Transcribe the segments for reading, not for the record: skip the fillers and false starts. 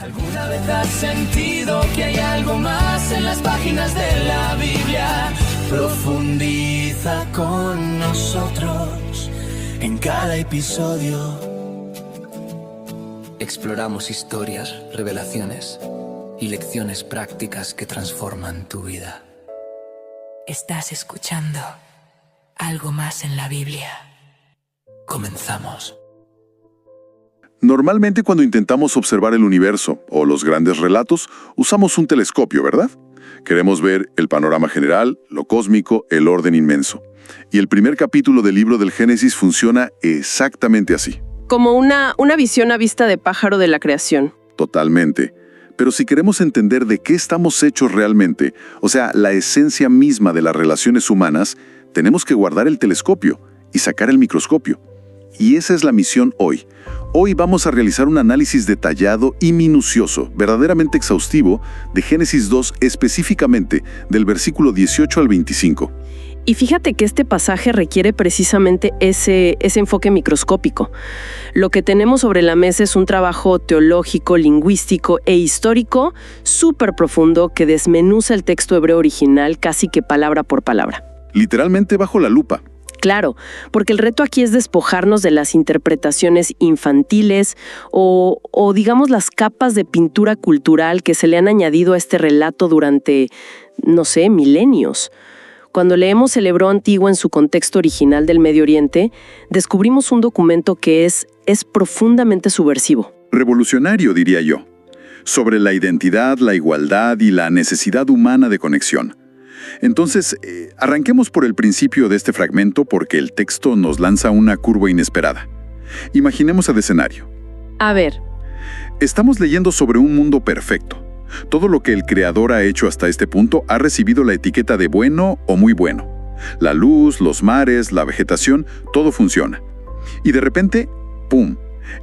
¿Alguna vez has sentido que hay algo más en las páginas de la Biblia? Profundiza con nosotros en cada episodio. Exploramos historias, revelaciones y lecciones prácticas que transforman tu vida. Estás escuchando Algo Más en la Biblia. Comenzamos. Normalmente cuando intentamos observar el universo o los grandes relatos, usamos un telescopio, ¿verdad? Queremos ver el panorama general, lo cósmico, el orden inmenso. Y el primer capítulo del libro del Génesis funciona exactamente así. Como una visión a vista de pájaro de la creación. Totalmente. Pero si queremos entender de qué estamos hechos realmente, o sea, la esencia misma de las relaciones humanas, tenemos que guardar el telescopio y sacar el microscopio. Y esa es la misión hoy. Hoy vamos a realizar un análisis detallado y minucioso, verdaderamente exhaustivo, de Génesis 2, específicamente del versículo 18 al 25. Y fíjate que este pasaje requiere precisamente ese enfoque microscópico. Lo que tenemos sobre la mesa es un trabajo teológico, lingüístico e histórico súper profundo que desmenuza el texto hebreo original casi que palabra por palabra. Literalmente bajo la lupa. Claro, porque el reto aquí es despojarnos de las interpretaciones infantiles o digamos las capas de pintura cultural que se le han añadido a este relato durante, milenios. Cuando leemos el hebreo antiguo en su contexto original del Medio Oriente, descubrimos un documento que es profundamente subversivo. Revolucionario, diría yo. Sobre la identidad, la igualdad y la necesidad humana de conexión. Entonces, arranquemos por el principio de este fragmento porque el texto nos lanza una curva inesperada. Imaginemos el escenario. A ver. Estamos leyendo sobre un mundo perfecto. Todo lo que el Creador ha hecho hasta este punto ha recibido la etiqueta de bueno o muy bueno. La luz, los mares, la vegetación, todo funciona. Y de repente, ¡pum!,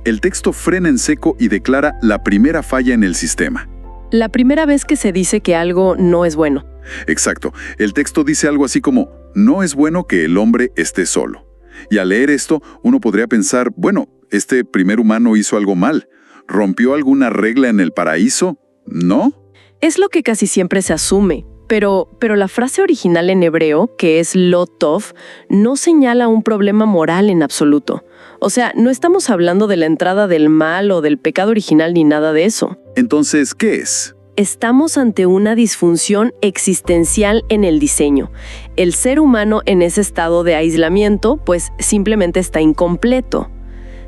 el texto frena en seco y declara la primera falla en el sistema. La primera vez que se dice que algo no es bueno. Exacto. El texto dice algo así como, no es bueno que el hombre esté solo. Y al leer esto, uno podría pensar, bueno, este primer humano hizo algo mal. ¿Rompió alguna regla en el paraíso? ¿No? Es lo que casi siempre se asume, pero la frase original en hebreo, que es lo tov, no señala un problema moral en absoluto. O sea, no estamos hablando de la entrada del mal o del pecado original ni nada de eso. Entonces, ¿qué es? Estamos ante una disfunción existencial en el diseño. El ser humano en ese estado de aislamiento, pues simplemente está incompleto.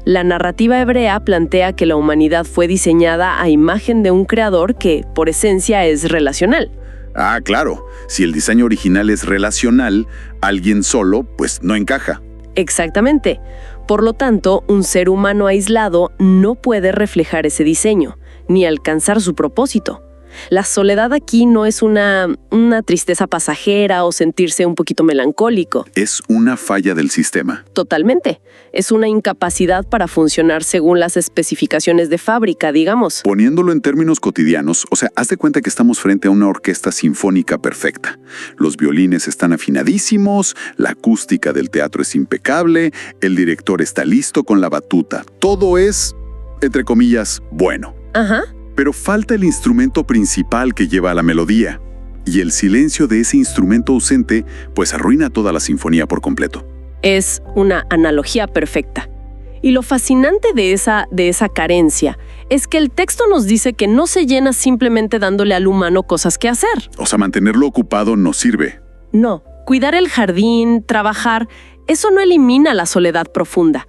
La narrativa hebrea plantea que la humanidad fue diseñada a imagen de un creador que, por esencia, es relacional. Ah, claro. Si el diseño original es relacional, alguien solo, pues no encaja. Exactamente. Por lo tanto, un ser humano aislado no puede reflejar ese diseño, ni alcanzar su propósito. La soledad aquí no es una tristeza pasajera o sentirse un poquito melancólico. Es una falla del sistema. Totalmente. Es una incapacidad para funcionar según las especificaciones de fábrica, digamos. Poniéndolo en términos cotidianos, o sea, haz de cuenta que estamos frente a una orquesta sinfónica perfecta. Los violines están afinadísimos, la acústica del teatro es impecable, el director está listo con la batuta. Todo es, entre comillas, bueno. Ajá. Pero falta el instrumento principal que lleva a la melodía. Y el silencio de ese instrumento ausente, pues arruina toda la sinfonía por completo. Es una analogía perfecta. Y lo fascinante de esa carencia es que el texto nos dice que no se llena simplemente dándole al humano cosas que hacer. O sea, mantenerlo ocupado no sirve. No, cuidar el jardín, trabajar, eso no elimina la soledad profunda.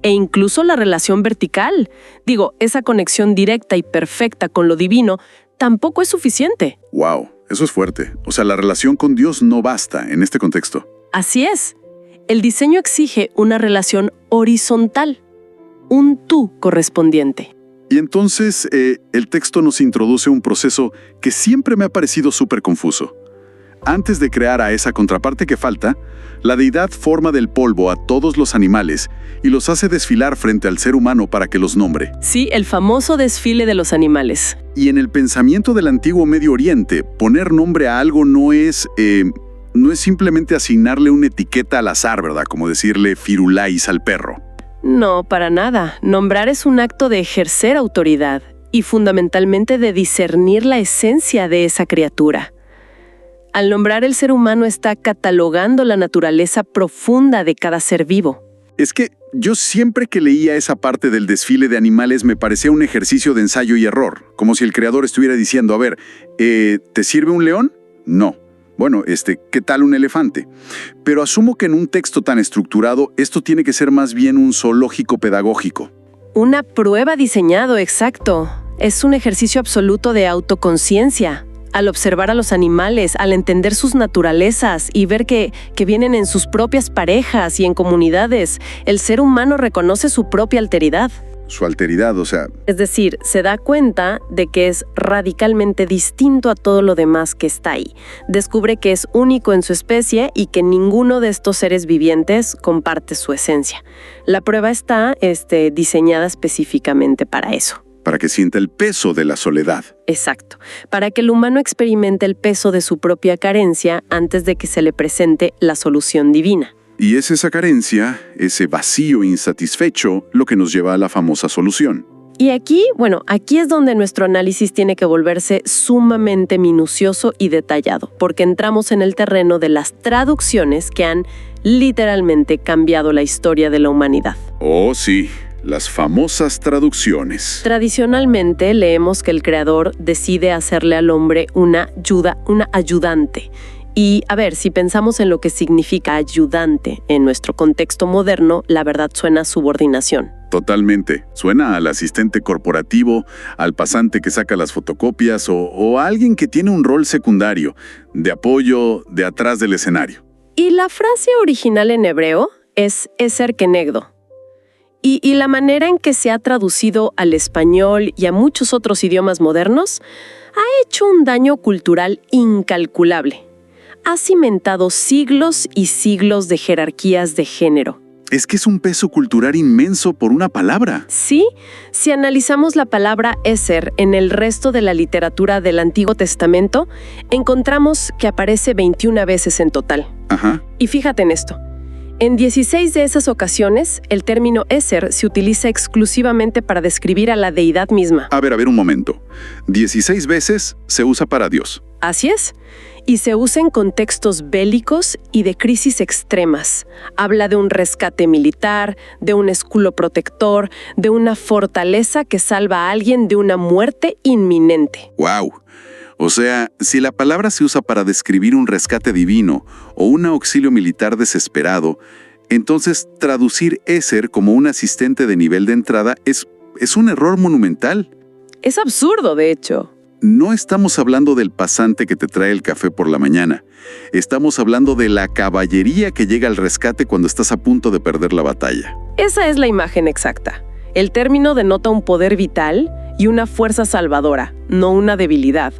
E incluso la relación vertical. Esa conexión directa y perfecta con lo divino tampoco es suficiente. ¡Wow! Eso es fuerte. O sea, la relación con Dios no basta en este contexto. Así es. El diseño exige una relación horizontal, un tú correspondiente. Y entonces, el texto nos introduce un proceso que siempre me ha parecido súper confuso. Antes de crear a esa contraparte que falta, la deidad forma del polvo a todos los animales y los hace desfilar frente al ser humano para que los nombre. Sí, el famoso desfile de los animales. Y en el pensamiento del antiguo Medio Oriente, poner nombre a algo no es simplemente asignarle una etiqueta al azar, ¿verdad? Como decirle Firulais al perro. No, para nada. Nombrar es un acto de ejercer autoridad. y fundamentalmente de discernir la esencia de esa criatura. Al nombrar el ser humano está catalogando la naturaleza profunda de cada ser vivo. Es que yo siempre que leía esa parte del desfile de animales me parecía un ejercicio de ensayo y error, como si el creador estuviera diciendo, a ver, ¿te sirve un león? No. Bueno, ¿qué tal un elefante? Pero asumo que en un texto tan estructurado, esto tiene que ser más bien un zoológico pedagógico. Una prueba diseñado, exacto. Es un ejercicio absoluto de autoconciencia. Al observar a los animales, al entender sus naturalezas y ver que vienen en sus propias parejas y en comunidades, el ser humano reconoce su propia alteridad. Su alteridad, o sea... Es decir, se da cuenta de que es radicalmente distinto a todo lo demás que está ahí. Descubre que es único en su especie y que ninguno de estos seres vivientes comparte su esencia. La prueba está diseñada específicamente para eso. Para que sienta el peso de la soledad. Exacto. Para que el humano experimente el peso de su propia carencia antes de que se le presente la solución divina. Y es esa carencia, ese vacío insatisfecho, lo que nos lleva a la famosa solución. Y aquí es donde nuestro análisis tiene que volverse sumamente minucioso y detallado, porque entramos en el terreno de las traducciones que han literalmente cambiado la historia de la humanidad. Oh, sí. Las famosas traducciones. Tradicionalmente leemos que el creador decide hacerle al hombre una ayudante. Y a ver, si pensamos en lo que significa ayudante en nuestro contexto moderno, la verdad suena a subordinación. Totalmente. Suena al asistente corporativo, al pasante que saca las fotocopias o a alguien que tiene un rol secundario, de apoyo, de atrás del escenario. Y la frase original en hebreo es eser kenegdo. Y la manera en que se ha traducido al español y a muchos otros idiomas modernos ha hecho un daño cultural incalculable. Ha cimentado siglos y siglos de jerarquías de género. Es que es un peso cultural inmenso por una palabra. Sí, si analizamos la palabra eser en el resto de la literatura del Antiguo Testamento, encontramos que aparece 21 veces en total. Ajá. Y fíjate en esto. En 16 de esas ocasiones, el término eser se utiliza exclusivamente para describir a la deidad misma. A ver, un momento. 16 veces se usa para Dios. Así es. Y se usa en contextos bélicos y de crisis extremas. Habla de un rescate militar, de un escudo protector, de una fortaleza que salva a alguien de una muerte inminente. ¡Wow! O sea, si la palabra se usa para describir un rescate divino o un auxilio militar desesperado, entonces traducir eser como un asistente de nivel de entrada es un error monumental. Es absurdo, de hecho. No estamos hablando del pasante que te trae el café por la mañana. Estamos hablando de la caballería que llega al rescate cuando estás a punto de perder la batalla. Esa es la imagen exacta. El término denota un poder vital y una fuerza salvadora, no una debilidad.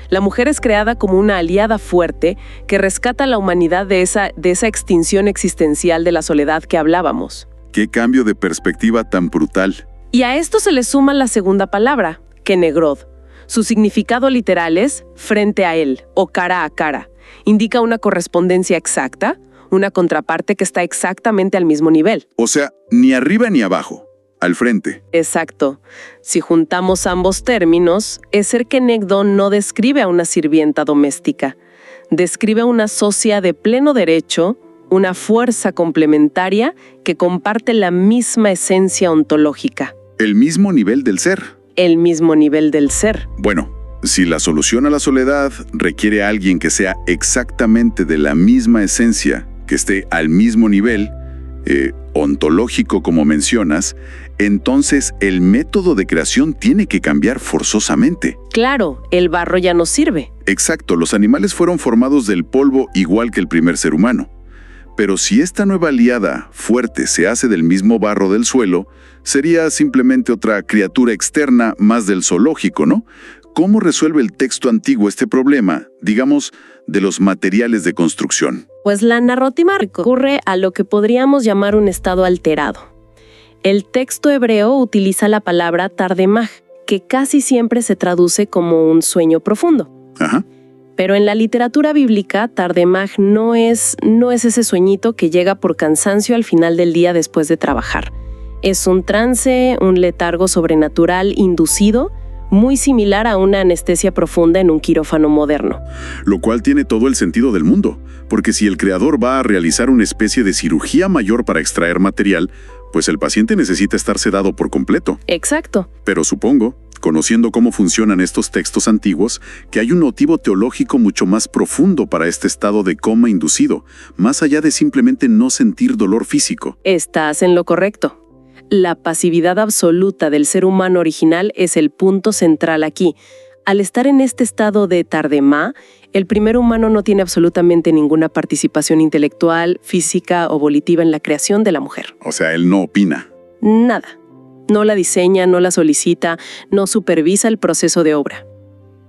La mujer es creada como una aliada fuerte que rescata a la humanidad de esa extinción existencial de la soledad que hablábamos. ¡Qué cambio de perspectiva tan brutal! Y a esto se le suma la segunda palabra, kenegrod. Su significado literal es frente a él o cara a cara. Indica una correspondencia exacta, una contraparte que está exactamente al mismo nivel. O sea, ni arriba ni abajo. Al frente. Exacto. Si juntamos ambos términos, eser kenegdo no describe a una sirvienta doméstica. Describe a una socia de pleno derecho, una fuerza complementaria que comparte la misma esencia ontológica. El mismo nivel del ser. El mismo nivel del ser. Bueno, si la solución a la soledad requiere a alguien que sea exactamente de la misma esencia, que esté al mismo nivel, ontológico como mencionas, entonces el método de creación tiene que cambiar forzosamente. Claro, el barro ya no sirve. Exacto, los animales fueron formados del polvo igual que el primer ser humano. Pero si esta nueva aliada fuerte se hace del mismo barro del suelo, sería simplemente otra criatura externa más del zoológico, ¿no? ¿Cómo resuelve el texto antiguo este problema, digamos, de los materiales de construcción? Pues la narrativa recurre a lo que podríamos llamar un estado alterado. El texto hebreo utiliza la palabra tardemaj, que casi siempre se traduce como un sueño profundo. Ajá. Pero en la literatura bíblica, tardemaj no es ese sueñito que llega por cansancio al final del día después de trabajar. Es un trance, un letargo sobrenatural inducido muy similar a una anestesia profunda en un quirófano moderno. Lo cual tiene todo el sentido del mundo, porque si el creador va a realizar una especie de cirugía mayor para extraer material, pues el paciente necesita estar sedado por completo. Exacto. Pero supongo, conociendo cómo funcionan estos textos antiguos, que hay un motivo teológico mucho más profundo para este estado de coma inducido, más allá de simplemente no sentir dolor físico. Estás en lo correcto. La pasividad absoluta del ser humano original es el punto central aquí. Al estar en este estado de tardemá, el primer humano no tiene absolutamente ninguna participación intelectual, física o volitiva en la creación de la mujer. O sea, él no opina. Nada. No la diseña, no la solicita, no supervisa el proceso de obra.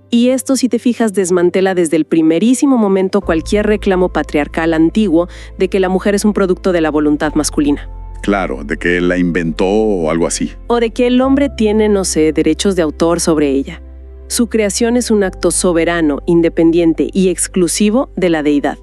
Y esto, si te fijas, desmantela desde el primerísimo momento cualquier reclamo patriarcal antiguo de que la mujer es un producto de la voluntad masculina. Claro, de que él la inventó o algo así. O de que el hombre tiene, no sé, derechos de autor sobre ella. Su creación es un acto soberano, independiente y exclusivo de la deidad.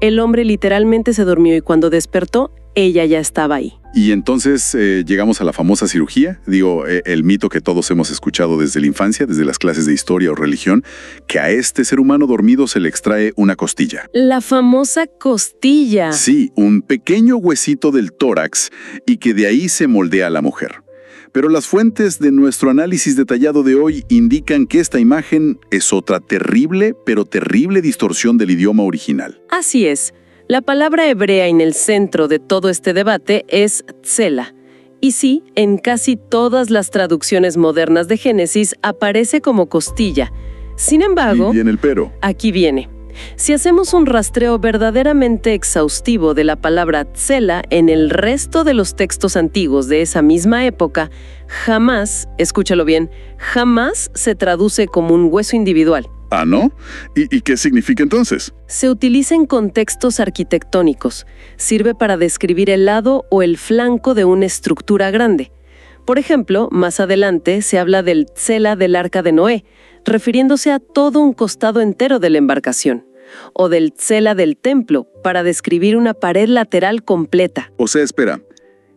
El hombre literalmente se durmió y cuando despertó, ella ya estaba ahí. Y entonces llegamos a la famosa cirugía, el mito que todos hemos escuchado desde la infancia, desde las clases de historia o religión, que a este ser humano dormido se le extrae una costilla. La famosa costilla. Sí, un pequeño huesito del tórax y que de ahí se moldea a la mujer. Pero las fuentes de nuestro análisis detallado de hoy indican que esta imagen es otra terrible, pero terrible distorsión del idioma original. Así es. La palabra hebrea en el centro de todo este debate es tsela. Y sí, en casi todas las traducciones modernas de Génesis aparece como costilla. Sin embargo, Y viene el pero. aquí viene. Si hacemos un rastreo verdaderamente exhaustivo de la palabra tsela en el resto de los textos antiguos de esa misma época, jamás, escúchalo bien, jamás se traduce como un hueso individual. ¿Ah, no? ¿Y qué significa entonces? Se utiliza en contextos arquitectónicos. Sirve para describir el lado o el flanco de una estructura grande. Por ejemplo, más adelante se habla del tsela del arca de Noé, refiriéndose a todo un costado entero de la embarcación. O del tsela del templo, para describir una pared lateral completa. O sea, espera,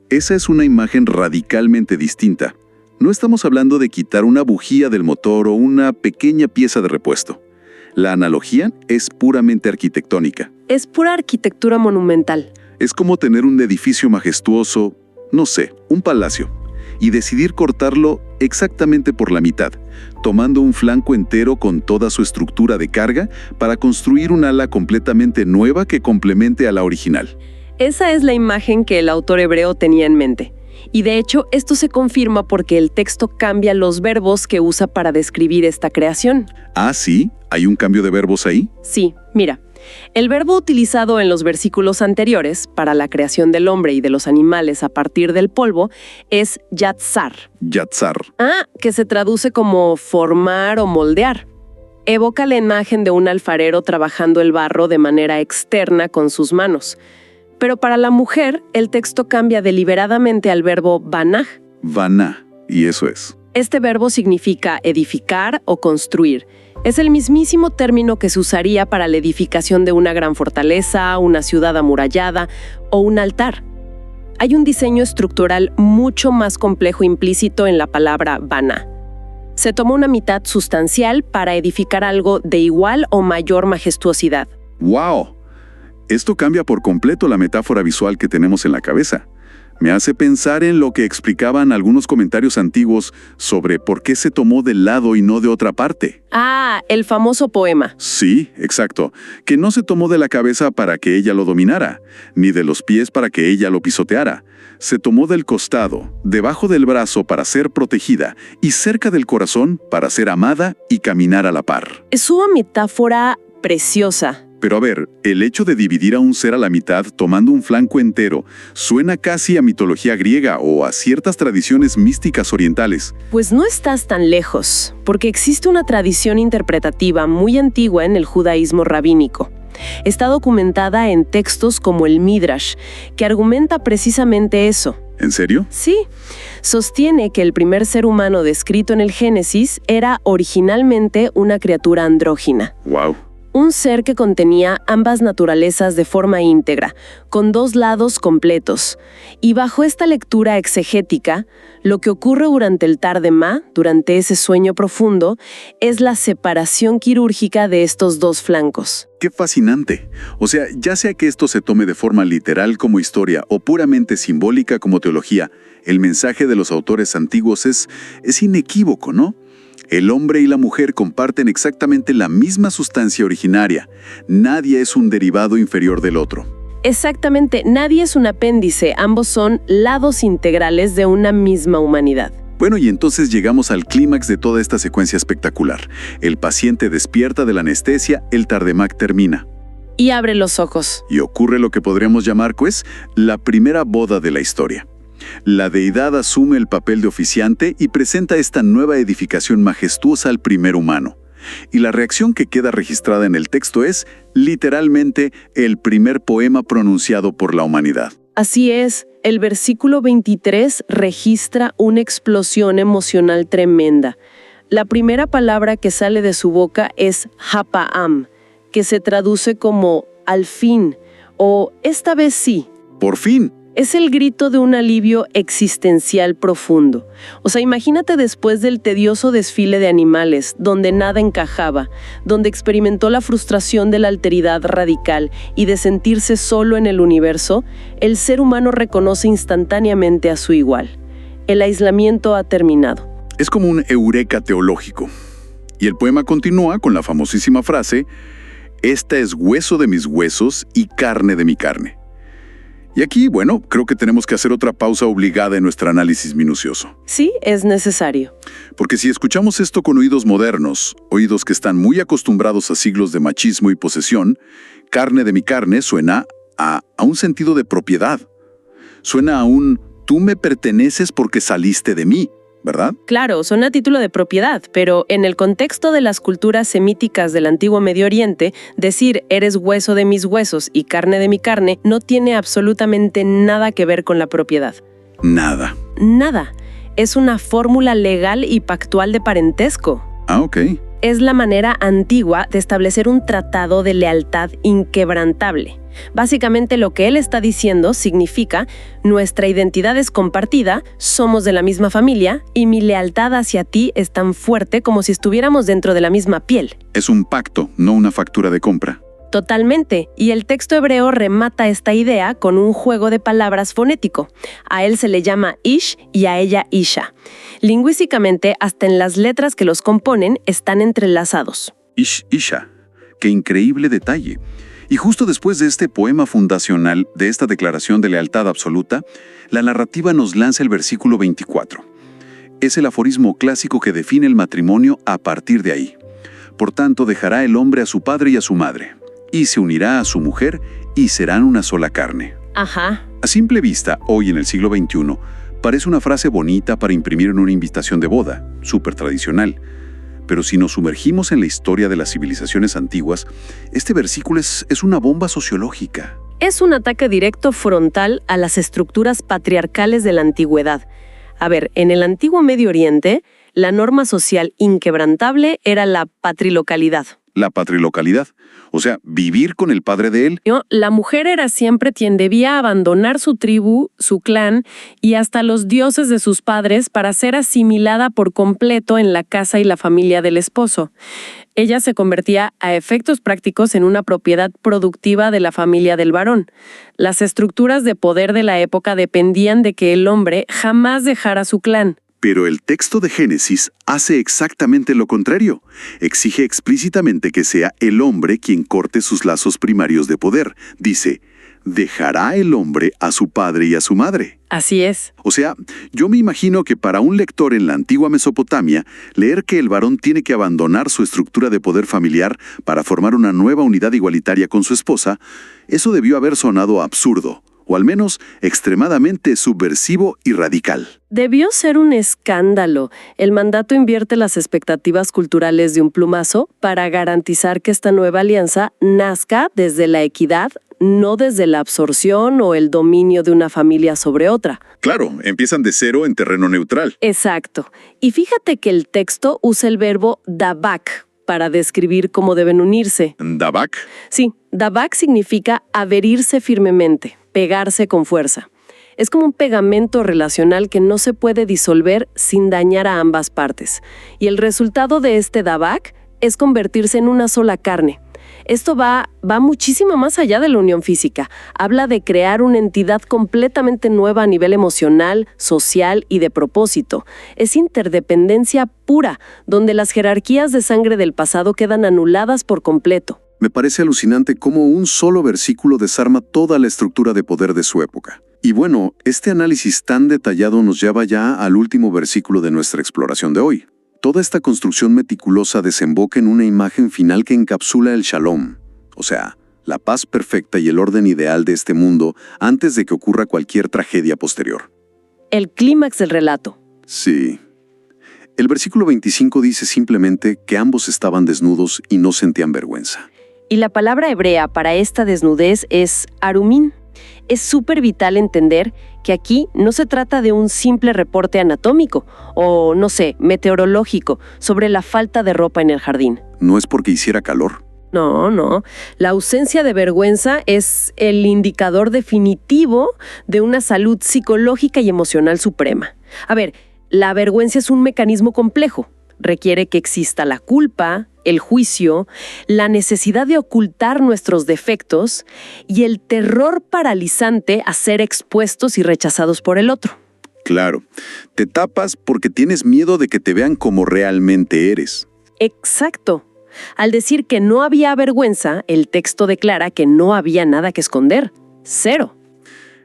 esa es una imagen radicalmente distinta. No estamos hablando de quitar una bujía del motor o una pequeña pieza de repuesto. La analogía es puramente arquitectónica. Es pura arquitectura monumental. Es como tener un edificio majestuoso, no sé, un palacio, y decidir cortarlo exactamente por la mitad, tomando un flanco entero con toda su estructura de carga para construir un ala completamente nueva que complemente a la original. Esa es la imagen que el autor hebreo tenía en mente. Y de hecho, esto se confirma porque el texto cambia los verbos que usa para describir esta creación. Ah, ¿sí? ¿Hay un cambio de verbos ahí? Sí, mira. El verbo utilizado en los versículos anteriores para la creación del hombre y de los animales a partir del polvo es yatzar. Yatzar. Que se traduce como formar o moldear. Evoca la imagen de un alfarero trabajando el barro de manera externa con sus manos. Pero para la mujer, el texto cambia deliberadamente al verbo banah. Banah, y eso es. Este verbo significa edificar o construir. Es el mismísimo término que se usaría para la edificación de una gran fortaleza, una ciudad amurallada o un altar. Hay un diseño estructural mucho más complejo implícito en la palabra banah. Se toma una mitad sustancial para edificar algo de igual o mayor majestuosidad. ¡Wow! Esto cambia por completo la metáfora visual que tenemos en la cabeza. Me hace pensar en lo que explicaban algunos comentarios antiguos sobre por qué se tomó del lado y no de otra parte. El famoso poema. Sí, exacto. Que no se tomó de la cabeza para que ella lo dominara, ni de los pies para que ella lo pisoteara. Se tomó del costado, debajo del brazo para ser protegida y cerca del corazón para ser amada y caminar a la par. Es una metáfora preciosa. Pero a ver, el hecho de dividir a un ser a la mitad tomando un flanco entero suena casi a mitología griega o a ciertas tradiciones místicas orientales. Pues no estás tan lejos, porque existe una tradición interpretativa muy antigua en el judaísmo rabínico. Está documentada en textos como el Midrash, que argumenta precisamente eso. ¿En serio? Sí. Sostiene que el primer ser humano descrito en el Génesis era originalmente una criatura andrógina. ¡Wow! un ser que contenía ambas naturalezas de forma íntegra, con dos lados completos. Y bajo esta lectura exegética, lo que ocurre durante el Tardemá, durante ese sueño profundo, es la separación quirúrgica de estos dos flancos. ¡Qué fascinante! O sea, ya sea que esto se tome de forma literal como historia o puramente simbólica como teología, el mensaje de los autores antiguos es inequívoco, ¿no? El hombre y la mujer comparten exactamente la misma sustancia originaria. Nadie es un derivado inferior del otro. Exactamente, nadie es un apéndice, ambos son lados integrales de una misma humanidad. Bueno, y entonces llegamos al clímax de toda esta secuencia espectacular. El paciente despierta de la anestesia, el Tardemac termina. Y abre los ojos. Y ocurre lo que podríamos llamar, pues, la primera boda de la historia. La deidad asume el papel de oficiante y presenta esta nueva edificación majestuosa al primer humano. Y la reacción que queda registrada en el texto es, literalmente, el primer poema pronunciado por la humanidad. Así es, el versículo 23 registra una explosión emocional tremenda. La primera palabra que sale de su boca es Hapa'am, que se traduce como al fin, o esta vez sí. ¡Por fin! Es el grito de un alivio existencial profundo. O sea, imagínate después del tedioso desfile de animales, donde nada encajaba, donde experimentó la frustración de la alteridad radical y de sentirse solo en el universo, el ser humano reconoce instantáneamente a su igual. El aislamiento ha terminado. Es como un eureka teológico. Y el poema continúa con la famosísima frase, «Esta es hueso de mis huesos y carne de mi carne». Y aquí, bueno, creo que tenemos que hacer otra pausa obligada en nuestro análisis minucioso. Sí, es necesario. Porque si escuchamos esto con oídos modernos, oídos que están muy acostumbrados a siglos de machismo y posesión, carne de mi carne suena a un sentido de propiedad. Suena a un tú me perteneces porque saliste de mí, ¿verdad? Claro, suena a título de propiedad, pero en el contexto de las culturas semíticas del antiguo Medio Oriente, decir eres hueso de mis huesos y carne de mi carne no tiene absolutamente nada que ver con la propiedad. Nada. Nada. Es una fórmula legal y pactual de parentesco. Ah, ok. Es la manera antigua de establecer un tratado de lealtad inquebrantable. Básicamente lo que él está diciendo significa nuestra identidad es compartida, somos de la misma familia y mi lealtad hacia ti es tan fuerte como si estuviéramos dentro de la misma piel. Es un pacto, no una factura de compra. Totalmente, y el texto hebreo remata esta idea con un juego de palabras fonético. A él se le llama Ish y a ella Isha. Lingüísticamente, hasta en las letras que los componen están entrelazados. Ish, Isha. ¡Qué increíble detalle! Y justo después de este poema fundacional, de esta declaración de lealtad absoluta, la narrativa nos lanza el versículo 24. Es el aforismo clásico que define el matrimonio a partir de ahí. Por tanto, dejará el hombre a su padre y a su madre, y se unirá a su mujer, y serán una sola carne. Ajá. A simple vista, hoy en el siglo XXI, parece una frase bonita para imprimir en una invitación de boda, súper tradicional. Pero si nos sumergimos en la historia de las civilizaciones antiguas, este versículo es una bomba sociológica. Es un ataque directo frontal a las estructuras patriarcales de la antigüedad. A ver, en el antiguo Medio Oriente, la norma social inquebrantable era la patrilocalidad. La patrilocalidad, o sea, vivir con el padre de él. La mujer era siempre quien debía abandonar su tribu, su clan y hasta los dioses de sus padres para ser asimilada por completo en la casa y la familia del esposo. Ella se convertía a efectos prácticos en una propiedad productiva de la familia del varón. Las estructuras de poder de la época dependían de que el hombre jamás dejara su clan. Pero el texto de Génesis hace exactamente lo contrario. Exige explícitamente que sea el hombre quien corte sus lazos primarios de poder. Dice, dejará el hombre a su padre y a su madre. Así es. O sea, yo me imagino que para un lector en la antigua Mesopotamia, leer que el varón tiene que abandonar su estructura de poder familiar para formar una nueva unidad igualitaria con su esposa, eso debió haber sonado absurdo. O al menos extremadamente subversivo y radical. Debió ser un escándalo. El mandato invierte las expectativas culturales de un plumazo para garantizar que esta nueva alianza nazca desde la equidad, no desde la absorción o el dominio de una familia sobre otra. Claro, empiezan de cero en terreno neutral. Exacto. Y fíjate que el texto usa el verbo dabak, para describir cómo deben unirse. ¿Dabak? Sí, dabak significa adherirse firmemente, pegarse con fuerza. Es como un pegamento relacional que no se puede disolver sin dañar a ambas partes. Y el resultado de este dabak es convertirse en una sola carne. Esto va muchísimo más allá de la unión física. Habla de crear una entidad completamente nueva a nivel emocional, social y de propósito. Es interdependencia pura, donde las jerarquías de sangre del pasado quedan anuladas por completo. Me parece alucinante cómo un solo versículo desarma toda la estructura de poder de su época. Y bueno, este análisis tan detallado nos lleva ya al último versículo de nuestra exploración de hoy. Toda esta construcción meticulosa desemboca en una imagen final que encapsula el shalom, o sea, la paz perfecta y el orden ideal de este mundo antes de que ocurra cualquier tragedia posterior. El clímax del relato. Sí. El versículo 25 dice simplemente que ambos estaban desnudos y no sentían vergüenza. Y la palabra hebrea para esta desnudez es arumín. Es súper vital entender que aquí no se trata de un simple reporte anatómico o, no sé, meteorológico sobre la falta de ropa en el jardín. ¿No es porque hiciera calor? No. La ausencia de vergüenza es el indicador definitivo de una salud psicológica y emocional suprema. A ver, la vergüenza es un mecanismo complejo. Requiere que exista la culpa, el juicio, la necesidad de ocultar nuestros defectos y el terror paralizante a ser expuestos y rechazados por el otro. Claro, te tapas porque tienes miedo de que te vean como realmente eres. Exacto. Al decir que no había vergüenza, el texto declara que no había nada que esconder. Cero.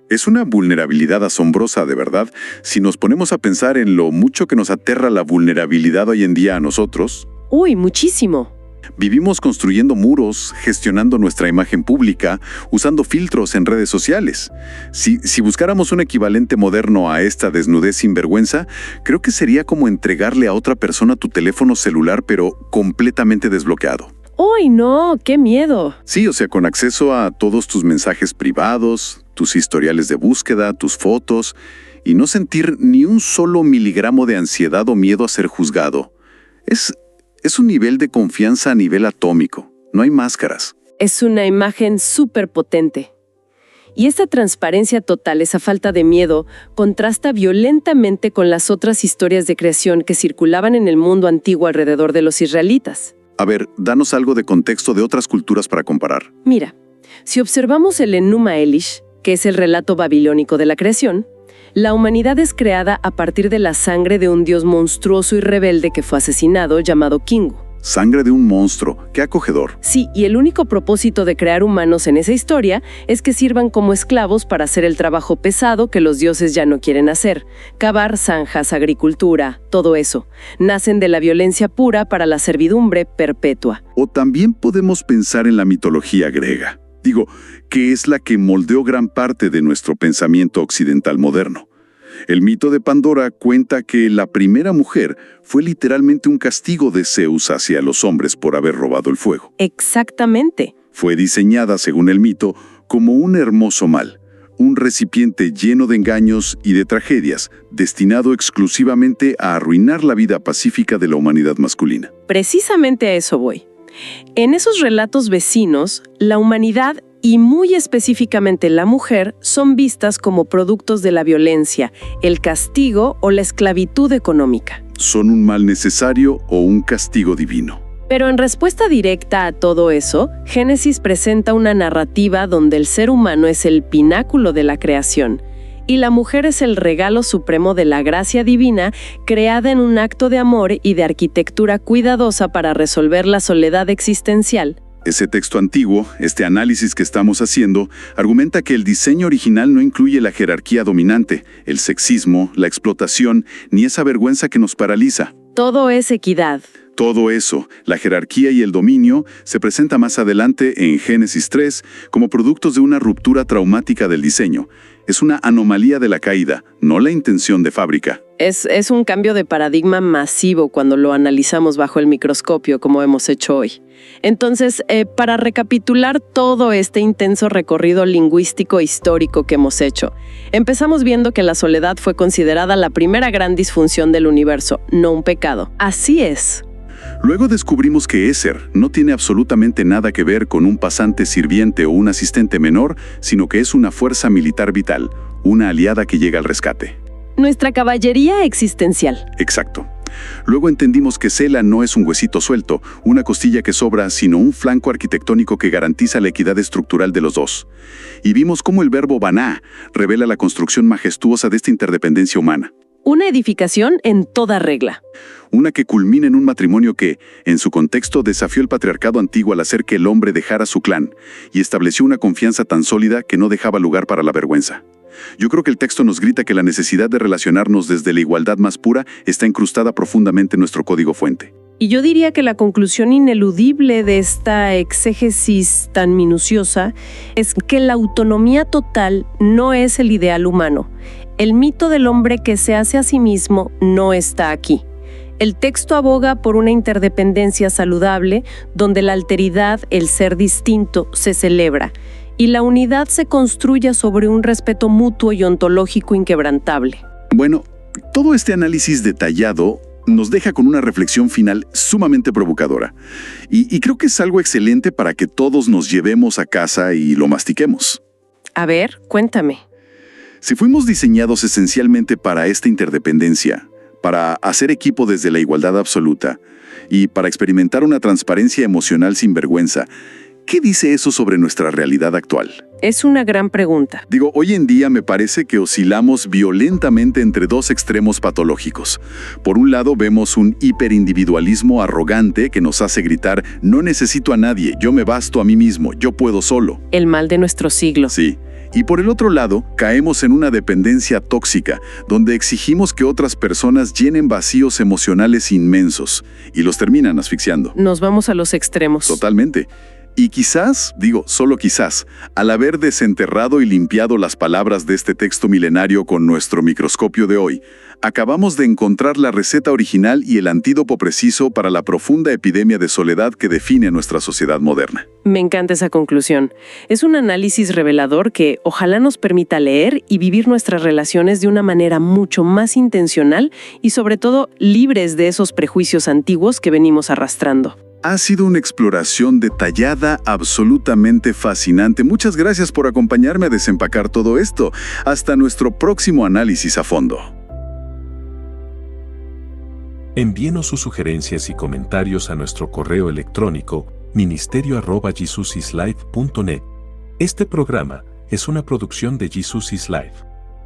Es una vulnerabilidad asombrosa, de verdad. Si nos ponemos a pensar en lo mucho que nos aterra la vulnerabilidad hoy en día a nosotros. Uy, muchísimo. Vivimos construyendo muros, gestionando nuestra imagen pública, usando filtros en redes sociales. Si buscáramos un equivalente moderno a esta desnudez sin vergüenza, creo que sería como entregarle a otra persona tu teléfono celular, pero completamente desbloqueado. ¡Uy, no! ¡Qué miedo! Sí, o sea, con acceso a todos tus mensajes privados, tus historiales de búsqueda, tus fotos, y no sentir ni un solo miligramo de ansiedad o miedo a ser juzgado. Es un nivel de confianza a nivel atómico. No hay máscaras. Es una imagen súper potente. Y esta transparencia total, esa falta de miedo, contrasta violentamente con las otras historias de creación que circulaban en el mundo antiguo alrededor de los israelitas. A ver, danos algo de contexto de otras culturas para comparar. Mira, si observamos el Enuma Elish, que es el relato babilónico de la creación, la humanidad es creada a partir de la sangre de un dios monstruoso y rebelde que fue asesinado, llamado Kingu. Sangre de un monstruo, qué acogedor. Sí, y el único propósito de crear humanos en esa historia es que sirvan como esclavos para hacer el trabajo pesado que los dioses ya no quieren hacer. Cavar zanjas, agricultura, todo eso. Nacen de la violencia pura para la servidumbre perpetua. O también podemos pensar en la mitología griega. Digo, que es la que moldeó gran parte de nuestro pensamiento occidental moderno. El mito de Pandora cuenta que la primera mujer fue literalmente un castigo de Zeus hacia los hombres por haber robado el fuego. Exactamente. Fue diseñada, según el mito, como un hermoso mal, un recipiente lleno de engaños y de tragedias, destinado exclusivamente a arruinar la vida pacífica de la humanidad masculina. Precisamente a eso voy. En esos relatos vecinos, la humanidad y muy específicamente la mujer son vistas como productos de la violencia, el castigo o la esclavitud económica. Son un mal necesario o un castigo divino. Pero en respuesta directa a todo eso, Génesis presenta una narrativa donde el ser humano es el pináculo de la creación y la mujer es el regalo supremo de la gracia divina creada en un acto de amor y de arquitectura cuidadosa para resolver la soledad existencial. Ese texto antiguo, este análisis que estamos haciendo, argumenta que el diseño original no incluye la jerarquía dominante, el sexismo, la explotación, ni esa vergüenza que nos paraliza. Todo es equidad. Todo eso, la jerarquía y el dominio, se presenta más adelante en Génesis 3 como productos de una ruptura traumática del diseño. Es una anomalía de la caída, no la intención de fábrica. Es un cambio de paradigma masivo cuando lo analizamos bajo el microscopio, como hemos hecho hoy. Entonces, para recapitular todo este intenso recorrido lingüístico histórico que hemos hecho, empezamos viendo que la soledad fue considerada la primera gran disfunción del universo, no un pecado. Así es. Luego descubrimos que Ezer no tiene absolutamente nada que ver con un pasante sirviente o un asistente menor, sino que es una fuerza militar vital, una aliada que llega al rescate. Nuestra caballería existencial. Exacto. Luego entendimos que Sela no es un huesito suelto, una costilla que sobra, sino un flanco arquitectónico que garantiza la equidad estructural de los dos. Y vimos cómo el verbo baná revela la construcción majestuosa de esta interdependencia humana. Una edificación en toda regla. Una que culmina en un matrimonio que, en su contexto, desafió el patriarcado antiguo al hacer que el hombre dejara su clan y estableció una confianza tan sólida que no dejaba lugar para la vergüenza. Yo creo que el texto nos grita que la necesidad de relacionarnos desde la igualdad más pura está incrustada profundamente en nuestro código fuente. Y yo diría que la conclusión ineludible de esta exégesis tan minuciosa es que la autonomía total no es el ideal humano. El mito del hombre que se hace a sí mismo no está aquí. El texto aboga por una interdependencia saludable donde la alteridad, el ser distinto, se celebra y la unidad se construye sobre un respeto mutuo y ontológico inquebrantable. Bueno, todo este análisis detallado nos deja con una reflexión final sumamente provocadora. Y creo que es algo excelente para que todos nos llevemos a casa y lo mastiquemos. A ver, cuéntame. Si fuimos diseñados esencialmente para esta interdependencia, para hacer equipo desde la igualdad absoluta y para experimentar una transparencia emocional sin vergüenza, ¿qué dice eso sobre nuestra realidad actual? Es una gran pregunta. Digo, hoy en día me parece que oscilamos violentamente entre dos extremos patológicos. Por un lado vemos un hiperindividualismo arrogante que nos hace gritar, no necesito a nadie, yo me basto a mí mismo, yo puedo solo. El mal de nuestro siglo. Sí. Y por el otro lado, caemos en una dependencia tóxica, donde exigimos que otras personas llenen vacíos emocionales inmensos y los terminan asfixiando. Nos vamos a los extremos. Totalmente. Y quizás, solo quizás, al haber desenterrado y limpiado las palabras de este texto milenario con nuestro microscopio de hoy, acabamos de encontrar la receta original y el antídoto preciso para la profunda epidemia de soledad que define a nuestra sociedad moderna. Me encanta esa conclusión. Es un análisis revelador que ojalá nos permita leer y vivir nuestras relaciones de una manera mucho más intencional y sobre todo libres de esos prejuicios antiguos que venimos arrastrando. Ha sido una exploración detallada, absolutamente fascinante. Muchas gracias por acompañarme a desempacar todo esto. Hasta nuestro próximo análisis a fondo. Envíenos sus sugerencias y comentarios a nuestro correo electrónico ministerio@jesusislife.net. Este programa es una producción de Jesus is Life.